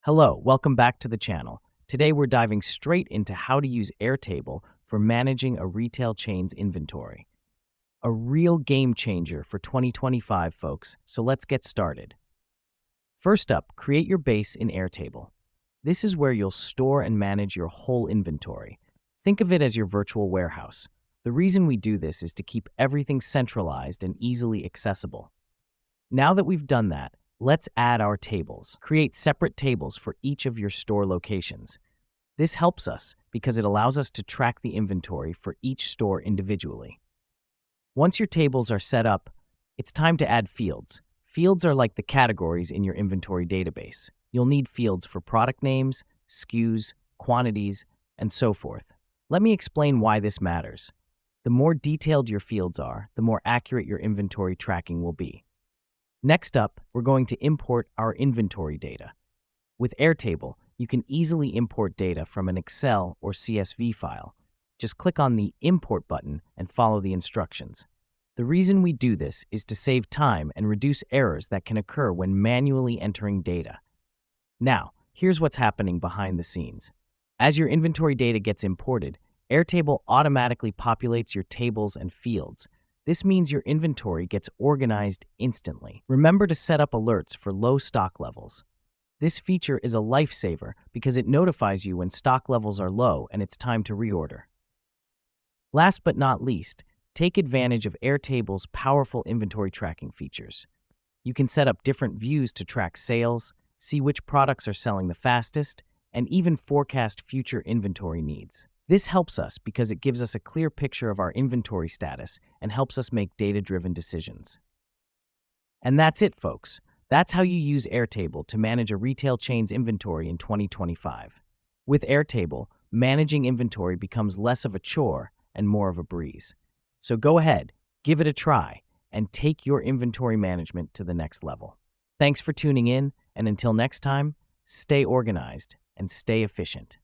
Hello, welcome back to the channel. Today we're diving straight into how to use Airtable for managing a retail chain's inventory. A real game changer for 2025, folks, so let's get started. First up, create your base in Airtable. This is where you'll store and manage your whole inventory. Think of it as your virtual warehouse. The reason we do this is to keep everything centralized and easily accessible. Now that we've done that, let's add our tables. Create separate tables for each of your store locations. This helps us because it allows us to track the inventory for each store individually. Once your tables are set up, it's time to add fields. Fields are like the categories in your inventory database. You'll need fields for product names, SKUs, quantities, and so forth. Let me explain why this matters. The more detailed your fields are, the more accurate your inventory tracking will be. Next up, we're going to import our inventory data. With Airtable, you can easily import data from an Excel or CSV file. Just click on the Import button and follow the instructions. The reason we do this is to save time and reduce errors that can occur when manually entering data. Now, here's what's happening behind the scenes. As your inventory data gets imported, Airtable automatically populates your tables and fields. This means your inventory gets organized instantly. Remember to set up alerts for low stock levels. This feature is a lifesaver because it notifies you when stock levels are low and it's time to reorder. Last but not least, take advantage of Airtable's powerful inventory tracking features. You can set up different views to track sales, see which products are selling the fastest, and even forecast future inventory needs. This helps us because it gives us a clear picture of our inventory status and helps us make data-driven decisions. And that's it, folks. That's how you use Airtable to manage a retail chain's inventory in 2025. With Airtable, managing inventory becomes less of a chore and more of a breeze. So go ahead, give it a try, and take your inventory management to the next level. Thanks for tuning in, and until next time, stay organized and stay efficient.